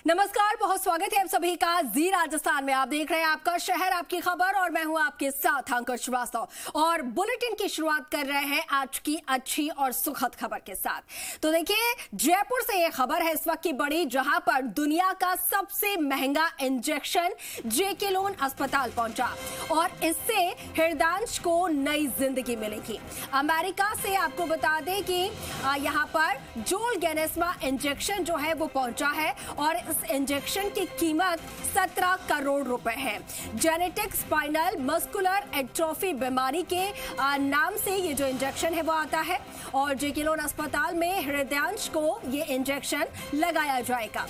नमस्कार, बहुत स्वागत है आप सभी का जी राजस्थान में। आप देख रहे हैं आपका शहर आपकी खबर और मैं हूं आपके साथ अंकुर श्रीवास्तव। और बुलेटिन की शुरुआत कर रहे हैं आज की अच्छी और सुखद खबर के साथ। तो देखिए, जयपुर से यह खबर है इस वक्त की बड़ी, जहां पर दुनिया का सबसे महंगा इंजेक्शन जेके लोन अस्पताल पहुंचा और इससे हृदयांश को नई जिंदगी मिलेगी। अमेरिका से आपको बता दें कि यहां पर जोलगेनेस्मा इंजेक्शन जो है वो पहुंचा है और इस इंजेक्शन की कीमत 17 करोड़ रुपए है। जेनेटिक स्पाइनल मस्कुलर एट्रोफी बीमारी के नाम से ये जो इंजेक्शन है वो आता है और जेके लोन अस्पताल में हृदयांश को ये इंजेक्शन लगाया जाएगा।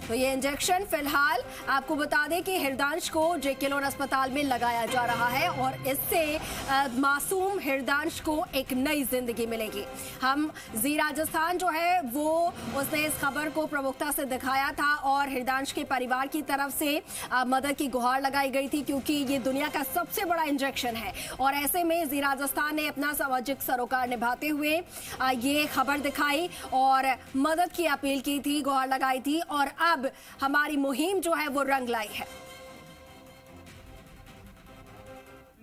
तो ये इंजेक्शन फिलहाल आपको बता दें कि हृदयांश को जेके लोन अस्पताल में लगाया जा रहा है और इससे मासूम हृदयांश को एक नई जिंदगी मिलेगी। हम जी राजस्थान जो है वो उसने इस खबर को प्रमुखता से दिखाया था और हृदयांश के परिवार की तरफ से मदद की गुहार लगाई गई थी, क्योंकि ये दुनिया का सबसे बड़ा इंजेक्शन है और ऐसे में जी राजस्थान ने अपना सामाजिक सरोकार निभाते हुए ये खबर दिखाई और मदद की अपील की थी, गुहार लगाई थी और अब हमारी मुहिम जो है वो रंग लाई है।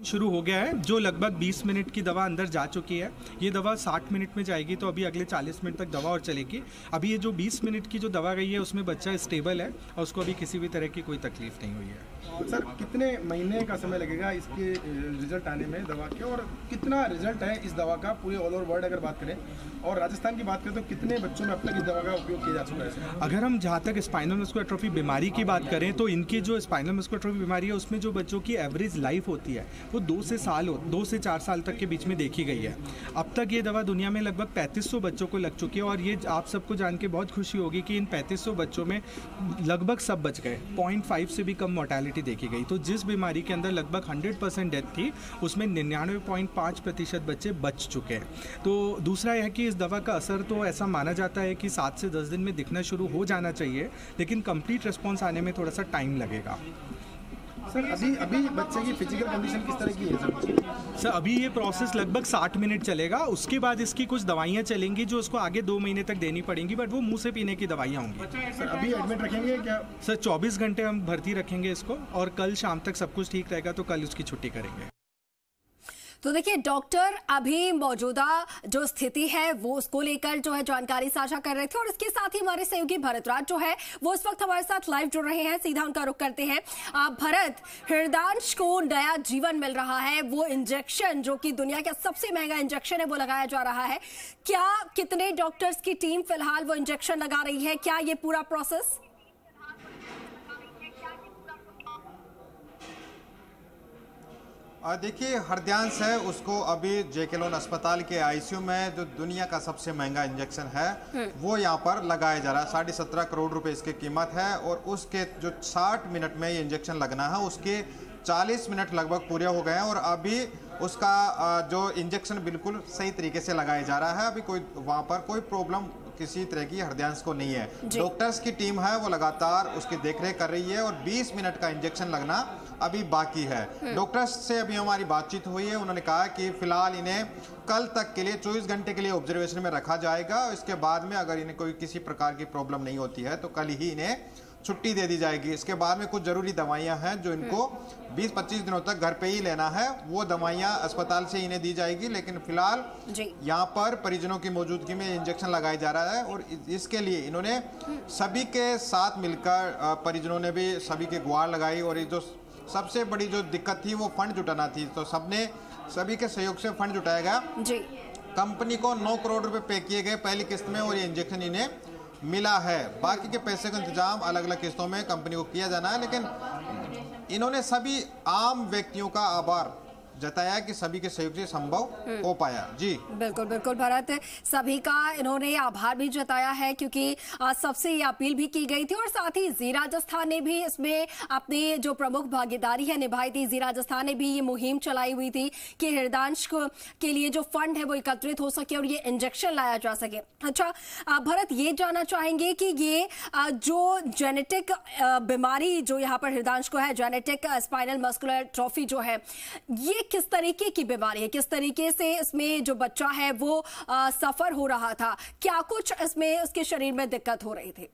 शुरू हो गया है, जो लगभग 20 मिनट की दवा अंदर जा चुकी है। ये दवा 60 मिनट में जाएगी, तो अभी अगले 40 मिनट तक दवा और चलेगी। अभी ये जो 20 मिनट की जो दवा गई है उसमें बच्चा स्टेबल है और उसको अभी किसी भी तरह की कोई तकलीफ नहीं हुई है। सर, कितने महीने का समय लगेगा इसके रिजल्ट आने में दवा के, और कितना रिजल्ट है इस दवा का पूरे ऑल ओवर वर्ल्ड अगर बात करें और राजस्थान की बात करें तो कितने बच्चों में अब तक इस दवा का उपयोग किया जा चुका है? अगर हम जहाँ तक स्पाइनल मस्कुलर एट्रोफी बीमारी की बात करें तो इनकी जो स्पाइनल मस्कुलर एट्रोफी बीमारी है उसमें जो बच्चों की एवरेज लाइफ होती है वो 2 से 4 साल तक के बीच में देखी गई है। अब तक ये दवा दुनिया में लगभग 3500 बच्चों को लग चुकी है और ये आप सबको जान के बहुत खुशी होगी कि इन 3500 बच्चों में लगभग सब बच गए। 0.5 से भी कम मोर्टेलिटी देखी गई। तो जिस बीमारी के अंदर लगभग 100% डेथ थी उसमें 99.5% बच्चे बच चुके हैं। तो दूसरा यह है कि इस दवा का असर तो ऐसा माना जाता है कि 7 से 10 दिन में दिखना शुरू हो जाना चाहिए, लेकिन कंप्लीट रिस्पॉन्स आने में थोड़ा सा टाइम लगेगा। सर, अभी बच्चे की फिजिकल कंडीशन किस तरह की है सर? अभी ये प्रोसेस लगभग 60 मिनट चलेगा, उसके बाद इसकी कुछ दवाइयाँ चलेंगी जो उसको आगे 2 महीने तक देनी पड़ेंगी, बट वो मुंह से पीने की दवाइयाँ होंगी। सर, अभी एडमिट रखेंगे क्या? सर 24 घंटे हम भर्ती रखेंगे इसको और कल शाम तक सब कुछ ठीक रहेगा तो कल उसकी छुट्टी करेंगे। तो देखिए, डॉक्टर अभी मौजूदा जो स्थिति है वो उसको लेकर जो है जानकारी साझा कर रहे थे और इसके साथ ही हमारे सहयोगी भरतराज जो है वो इस वक्त हमारे साथ लाइव जुड़ रहे हैं। सीधा उनका रुख करते हैं। भरत, हृदयांश को नया जीवन मिल रहा है, वो इंजेक्शन जो कि दुनिया का सबसे महंगा इंजेक्शन है वो लगाया जा रहा है। क्या कितने डॉक्टर्स की टीम फिलहाल वो इंजेक्शन लगा रही है? क्या ये पूरा प्रोसेस? देखिए, हृदयांश है उसको अभी जेके लोन अस्पताल के आईसीयू में जो दुनिया का सबसे महंगा इंजेक्शन है वो यहाँ पर लगाया जा रहा है। 17.5 करोड़ रुपए इसकी कीमत है और उसके जो 60 मिनट में ये इंजेक्शन लगना है उसके 40 मिनट लगभग पूरे हो गए हैं और अभी उसका जो इंजेक्शन बिल्कुल सही तरीके से लगाया जा रहा है। अभी कोई वहाँ पर कोई प्रॉब्लम किसी तरह की हृदयांश को नहीं है। डॉक्टर्स की टीम है वो लगातार उसकी देखरेख कर रही है और 20 मिनट का इंजेक्शन लगना अभी बाकी है। डॉक्टर्स से अभी हमारी बातचीत हुई है, उन्होंने कहा कि फिलहाल इन्हें कल तक के लिए 24 घंटे के लिए ऑब्जर्वेशन में रखा जाएगा। इसके बाद में अगर इन्हें कोई किसी प्रकार की प्रॉब्लम नहीं होती है तो कल ही इन्हें छुट्टी दे दी जाएगी। इसके बाद में कुछ जरूरी दवाइयां हैं जो इनको 20-25 दिनों तक घर पे ही लेना है, वो दवाइयां अस्पताल से इन्हें दी जाएगी। लेकिन फिलहाल यहाँ पर परिजनों की मौजूदगी में इंजेक्शन लगाया जा रहा है और इसके लिए इन्होंने सभी के साथ मिलकर परिजनों ने भी सभी के गुहार लगाई और ये जो सबसे बड़ी जो दिक्कत थी वो फंड जुटाना थी, तो सबने सभी के सहयोग से फंड जुटाया गया। कंपनी को 9 करोड़ रुपए पे किए गए पहली किस्त में और ये इंजेक्शन इन्हें मिला है। बाकी के पैसे का इंतजाम अलग अलग किस्तों में कंपनी को किया जाना है, लेकिन इन्होंने सभी आम व्यक्तियों का आभार जताया कि सभी के सहयोग से संभव हो पाया। जी बिल्कुल बिल्कुल भरत, सभी का इन्होंने आभार भी जताया है क्योंकि सबसे ये अपील भी की गई थी और साथ ही जी राजस्थान ने भी इसमें अपनी जो प्रमुख भागीदारी है निभाई थी। जी राजस्थान ने भी ये मुहिम चलाई हुई थी कि हृदयांश के लिए जो फंड है वो एकत्रित हो सके और ये इंजेक्शन लाया जा सके। अच्छा भरत, ये जानना चाहेंगे कि ये जो जेनेटिक बीमारी जो यहाँ पर हृदयांश को है, जेनेटिक स्पाइनल मस्कुलर एट्रोफी जो है, ये किस तरीके की बीमारी है, किस तरीके से इसमें जो बच्चा है वो सफर हो रहा था, क्या कुछ इसमें उसके शरीर में दिक्कत हो रही थी?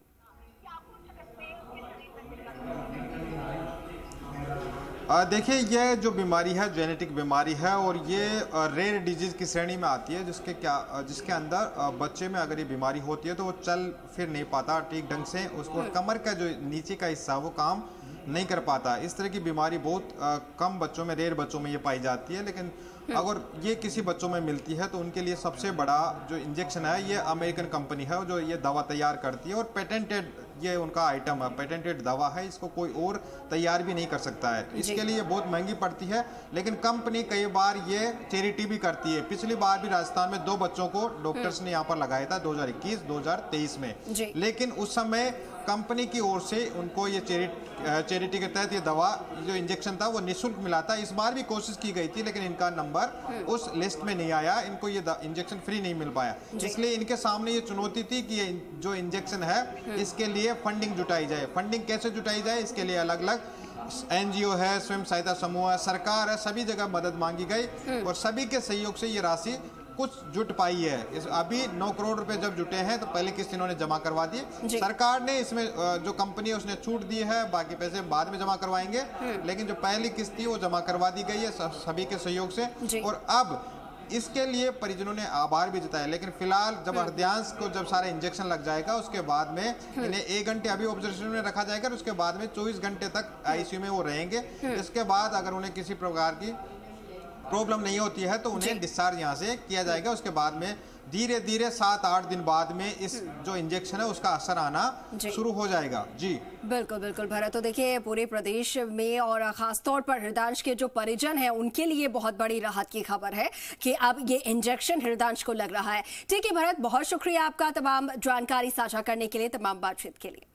देखिए, ये जो बीमारी है जेनेटिक बीमारी है और ये रेयर डिजीज की श्रेणी में आती है, जिसके अंदर बच्चे में अगर ये बीमारी होती है तो वो चल फिर नहीं पाता ठीक ढंग से, उसको कमर का जो नीचे का हिस्सा वो काम नहीं कर पाता। इस तरह की बीमारी बहुत कम बच्चों में, रेयर बच्चों में ये पाई जाती है, लेकिन अगर ये किसी बच्चों में मिलती है तो उनके लिए सबसे बड़ा जो इंजेक्शन है ये अमेरिकन कंपनी है जो ये दवा तैयार करती है और पेटेंटेड ये उनका आइटम है, पेटेंटेड दवा है, इसको कोई और तैयार भी नहीं कर सकता है। इसके लिए बहुत महंगी पड़ती है, लेकिन कंपनी कई बार ये चैरिटी भी करती है। पिछली बार भी राजस्थान में 2 बच्चों को डॉक्टर्स ने यहाँ पर लगाया था 2021-2023 में, लेकिन उस समय कंपनी की ओर से उनको ये चैरिटी के तहत ये दवा जो इंजेक्शन था वो निःशुल्क मिला था। इस बार भी कोशिश की गई थी लेकिन इनका नंबर उस लिस्ट में नहीं आया, इनको ये इंजेक्शन फ्री नहीं मिल पाया। इसलिए इनके सामने ये चुनौती थी कि ये जो इंजेक्शन है इसके लिए फंडिंग जुटाई जाए। फंडिंग कैसे जुटाई जाए, इसके लिए अलग अलग एनजीओ है, स्वयं सहायता समूह है, सरकार है, सभी जगह मदद मांगी गई और सभी के सहयोग से ये राशि कुछ जुट पाई है। अभी 9 करोड़ रुपए जब जुटे हैं तो पहली किस्त इन्होंने जमा करवा दिए। सरकार ने इसमें जो कंपनी है उसने छूट दी है, बाकी पैसे बाद में जमा करवाएंगे, लेकिन जो पहली किस्त थी वो जमा करवा दी गई है सभी के सहयोग से। और अब इसके लिए परिजनों ने आभार भी जताया, लेकिन फिलहाल जब हृदयांश को जब सारा इंजेक्शन लग जाएगा उसके बाद में इन्हें 1 घंटे अभी ऑब्जर्वेशन में रखा जाएगा और उसके बाद में 24 घंटे तक आईसीयू में वो रहेंगे। इसके बाद अगर उन्हें किसी प्रकार की प्रॉब्लम नहीं होती है तो उन्हें डिस्चार्ज यहाँ से किया जाएगा। उसके बाद में धीरे धीरे 7-8 दिन बाद में इस जो इंजेक्शन है उसका असर आना शुरू हो जाएगा। जी बिल्कुल बिल्कुल भरत, तो देखिए पूरे प्रदेश में और खासतौर पर हृदयांश के जो परिजन हैं उनके लिए बहुत बड़ी राहत की खबर है कि अब ये इंजेक्शन हृदयांश को लग रहा है। ठीक है भरत, बहुत शुक्रिया आपका तमाम जानकारी साझा करने के लिए, तमाम बातचीत के लिए।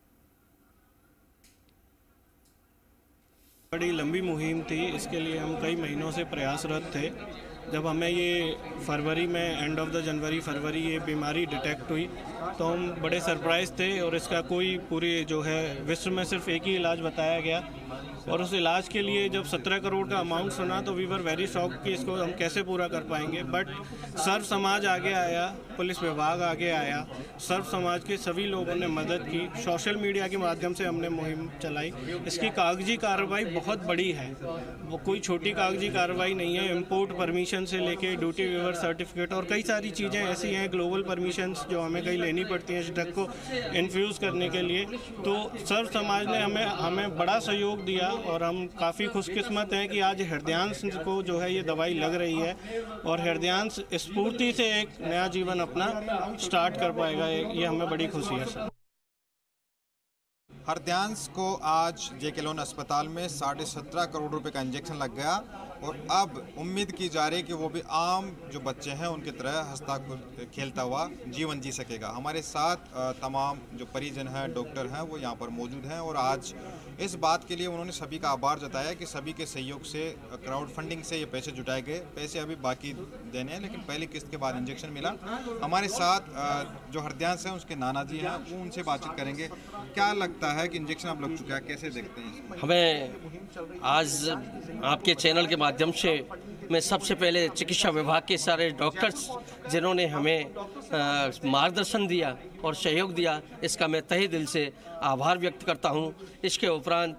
बड़ी लंबी मुहिम थी, इसके लिए हम कई महीनों से प्रयासरत थे। जब हमें ये फरवरी में, एंड ऑफ द जनवरी ये बीमारी डिटेक्ट हुई तो हम बड़े सरप्राइज थे और इसका कोई पूरे जो है विश्व में सिर्फ एक ही इलाज बताया गया और उस इलाज के लिए जब 17 करोड़ का अमाउंट सुना तो वी वर वेरी शॉक कि इसको हम कैसे पूरा कर पाएंगे। बट सर्व समाज आगे आया, पुलिस विभाग आगे आया, सर्व समाज के सभी लोगों ने मदद की, सोशल मीडिया के माध्यम से हमने मुहिम चलाई। इसकी कागजी कार्रवाई बहुत बड़ी है, वो कोई छोटी कागजी कार्रवाई नहीं है। इम्पोर्ट परमिशन से लेके ड्यूटी वेवर सर्टिफिकेट और कई सारी चीज़ें ऐसी हैं, ग्लोबल परमिशंस जो हमें कहीं लेनी पड़ती हैं इस ड्रग को इन्फ्यूज़ करने के लिए। तो सर्व समाज ने हमें बड़ा सहयोग दिया और हम काफ़ी खुशकिस्मत हैं कि आज हृदयांश को जो है ये दवाई लग रही है और हृदयांश स्फूर्ति से एक नया जीवन अपना स्टार्ट कर पाएगा। ये हमें बड़ी खुशी है सर। हृदयांश को आज जेके लोन अस्पताल में 17.5 करोड़ रुपए का इंजेक्शन लग गया और अब उम्मीद की जा रही है कि वो भी आम जो बच्चे हैं उनकी तरह हंसता खेलता हुआ जीवन जी सकेगा। हमारे साथ तमाम जो परिजन हैं, डॉक्टर हैं, वो यहाँ पर मौजूद हैं और आज इस बात के लिए उन्होंने सभी का आभार जताया कि सभी के सहयोग से, क्राउड फंडिंग से ये पैसे जुटाए गए। पैसे अभी बाकी देने हैं लेकिन पहली किस्त के बाद इंजेक्शन मिला। हमारे साथ जो हृदयांश हैं उसके नाना जी हैं, वो उनसे बातचीत करेंगे। क्या लगता है कि इंजेक्शन अब लग चुका है, कैसे देखते हैं? हमें आज आपके चैनल के माध्यम से मैं सबसे पहले चिकित्सा विभाग के सारे डॉक्टर्स जिन्होंने हमें मार्गदर्शन दिया और सहयोग दिया, इसका मैं तहे दिल से आभार व्यक्त करता हूं। इसके उपरांत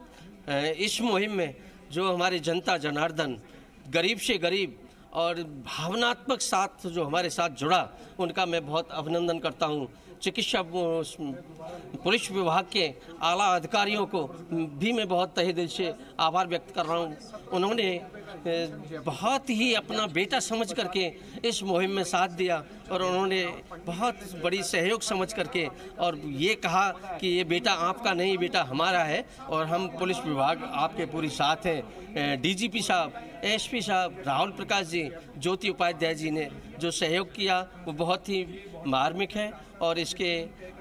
इस मुहिम में जो हमारे जनता जनार्दन, गरीब से गरीब और भावनात्मक साथ जो हमारे साथ जुड़ा, उनका मैं बहुत अभिनंदन करता हूं। चिकित्सा पुलिस विभाग के आला अधिकारियों को भी मैं बहुत तहे दिल से आभार व्यक्त कर रहा हूँ। उन्होंने बहुत ही अपना बेटा समझ करके इस मुहिम में साथ दिया और उन्होंने बहुत बड़ी सहयोग समझ करके और ये कहा कि ये बेटा आपका नहीं, बेटा हमारा है और हम पुलिस विभाग आपके पूरी साथ हैं। डीजीपी साहब, एसपी साहब, राहुल प्रकाश जी, ज्योति उपाध्याय जी ने जो सहयोग किया वो बहुत ही मार्मिक है और इसके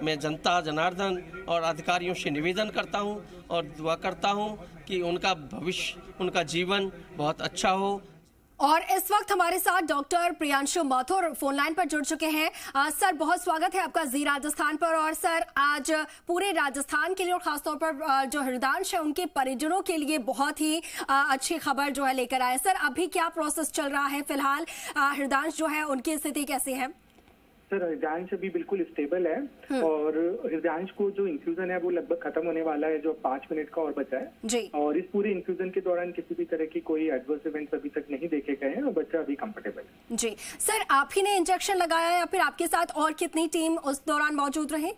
मैं जनता जनार्दन और अधिकारियों से निवेदन करता हूं और दुआ करता हूं कि उनका भविष्य, उनका जीवन बहुत अच्छा हो। और इस वक्त हमारे साथ doctor Priyanshu Mathur phone line पर जुड़ चुके हैं। सर, बहुत स्वागत है आपका जी राजस्थान पर। और सर, आज पूरे राजस्थान के लिए और खासतौर पर जो हृदयांश है उनके परिजनों के लिए बहुत ही अच्छी खबर जो है लेकर आए। सर, अभी क्या प्रोसेस चल रहा है? फिलहाल हृदयांश जो है उनकी स्थिति कैसी है? सर, हृदयांश अभी बिल्कुल स्टेबल है और हृदयांश को जो इन्फ्यूजन है वो लगभग खत्म होने वाला है, जो 5 मिनट का और बचा है जी। और इस पूरे इन्फ्यूजन के दौरान किसी भी तरह की कोई एडवर्स इवेंट्स अभी तक नहीं देखे गए हैं और बच्चा अभी कंफर्टेबल है। जी सर, आप ही ने इंजेक्शन लगाया या फिर आपके साथ और कितनी टीम उस दौरान मौजूद रही?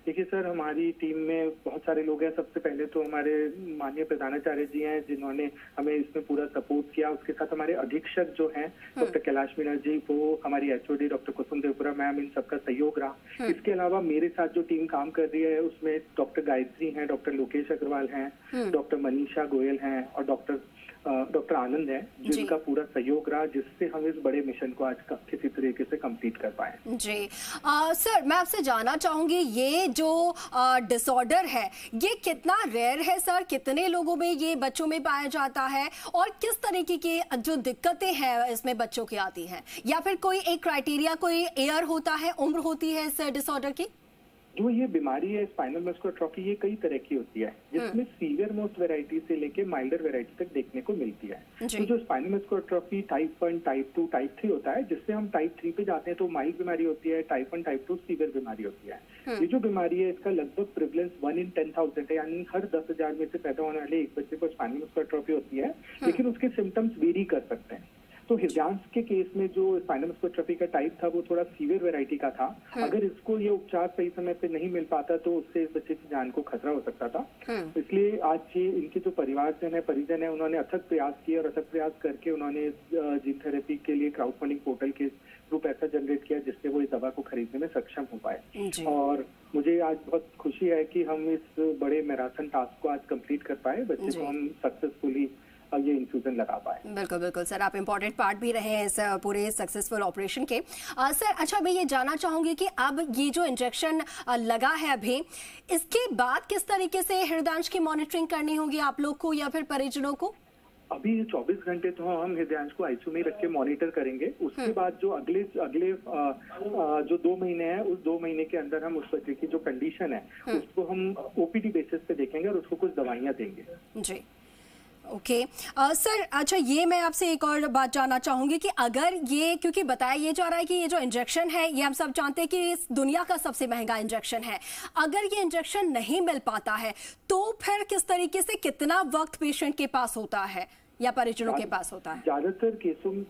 देखिए सर, हमारी टीम में बहुत सारे लोग हैं। सबसे पहले तो हमारे माननीय प्रधानाचार्य जी हैं जिन्होंने हमें इसमें पूरा सपोर्ट किया। उसके साथ हमारे अधीक्षक जो हैं डॉक्टर कैलाश मीना जी, वो हमारी एचओडी डॉक्टर कुसुम देवपुरा मैम, इन सबका सहयोग रहा। इसके अलावा मेरे साथ जो टीम काम कर रही है उसमें डॉक्टर गायत्री हैं, डॉक्टर लोकेश अग्रवाल हैं, डॉक्टर मनीषा गोयल हैं और डॉक्टर आनंद है, जिनका पूरा सहयोग रहा, जिससे हम इस बड़े मिशन को आज किसी तरीके से कंप्लीट कर पाए। जी सर, मैं आपसे जानना चाहूंगी, ये जो डिसऑर्डर है ये कितना रेयर है सर? कितने लोगों में ये बच्चों में पाया जाता है और किस तरीके की जो दिक्कतें हैं इसमें बच्चों की आती हैं, या फिर कोई एक क्राइटेरिया, कोई एयर होता है, उम्र होती है इस डिसऑर्डर की? जो ये बीमारी है स्पाइनल मस्कुलर एट्रोफी, ये कई तरह की होती है, जिसमें सीवियर मोस्ट वेराइटी से लेके माइल्डर वेराइटी तक देखने को मिलती है। तो जो spinal muscular atrophy type 1, type 2, type 3 होता है, जिससे हम टाइप 3 पे जाते हैं तो माइल्ड बीमारी होती है, टाइप 1, टाइप 2 सीवियर बीमारी होती है। ये जो बीमारी है इसका लगभग प्रिवलेंस 1 in 10,000 है, यानी हर 10,000 में से पैदा होने वाले एक बच्चे को स्पाइनल मस्कुलर एट्रोफी होती है, लेकिन उसके सिम्टम्स वेरी कर सकते हैं। तो हृदयांश के केस में जो स्पाइनल मस्कुलर एट्रोफी का टाइप था वो थोड़ा सीवियर वैरायटी का था। अगर इसको ये उपचार सही समय पे नहीं मिल पाता तो उससे इस बच्चे की जान को खतरा हो सकता था। इसलिए आज ये इनके जो परिजन है उन्होंने अथक प्रयास किए और अथक प्रयास करके उन्होंने जीन थेरेपी के लिए क्राउड फंडिंग पोर्टल के थ्रू पैसा जनरेट किया, जिससे वो इस दवा को खरीदने में सक्षम हो पाए। और मुझे आज बहुत खुशी है कि हम इस बड़े मैराथन टास्क को आज कंप्लीट कर पाए, बच्चे को हम सक्सेसफुली ये इन्फ्यूजन लगा पाए। बिल्कुल बिल्कुल सर, आप इम्पोर्टेंट पार्ट भी रहे हैं इस पूरे सक्सेसफुल ऑपरेशन के। सर, अच्छा, मैं ये जानना चाहूंगी कि अब ये जो इंजेक्शन लगा है अभी, इसके बाद किस तरीके से हृदयांश की मॉनिटरिंग करनी होगी आप लोग को या फिर परिजनों को? अभी 24 घंटे तो हम हृदयांश को आईसीयू में रख के मॉनिटर करेंगे। उसके बाद जो अगले जो 2 महीने हैं, उस 2 महीने के अंदर हम उस बच्चे की जो कंडीशन है उसको हम ओपीडी बेसिस पे देखेंगे और उसको कुछ दवाइयाँ देंगे। जी, ओके। सर, अच्छा, ये मैं आपसे एक और बात जानना चाहूंगी कि अगर ये, क्योंकि बताया ये जा रहा है कि ये जो इंजेक्शन है ये हम सब जानते हैं कि इस दुनिया का सबसे महंगा इंजेक्शन है, अगर ये इंजेक्शन नहीं मिल पाता है तो फिर किस तरीके से, कितना वक्त पेशेंट के पास होता है या परिजनों के पास होता है? ज्यादातर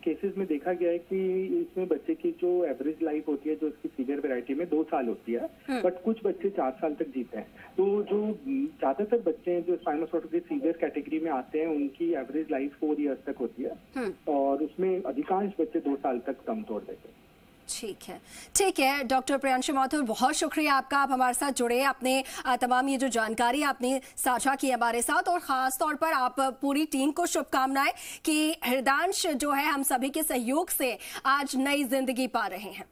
केसेस में देखा गया है कि इसमें बच्चे की जो एवरेज लाइफ होती है, जो इसकी सीवियर वैरायटी में 2 साल होती है, बट कुछ बच्चे 4 साल तक जीते हैं। तो जो ज्यादातर बच्चे हैं जो spinal muscular atrophy severe category में आते हैं, उनकी एवरेज लाइफ 4 years तक होती है और उसमें अधिकांश बच्चे 2 साल तक दम तोड़ देते हैं। ठीक है डॉक्टर प्रियांशु माथुर, बहुत शुक्रिया आपका, आप हमारे साथ जुड़े, आपने तमाम ये जो जानकारी आपने साझा की हमारे साथ, और खास तौर पर आप पूरी टीम को शुभकामनाएं कि हृदयांश जो है हम सभी के सहयोग से आज नई जिंदगी पा रहे हैं।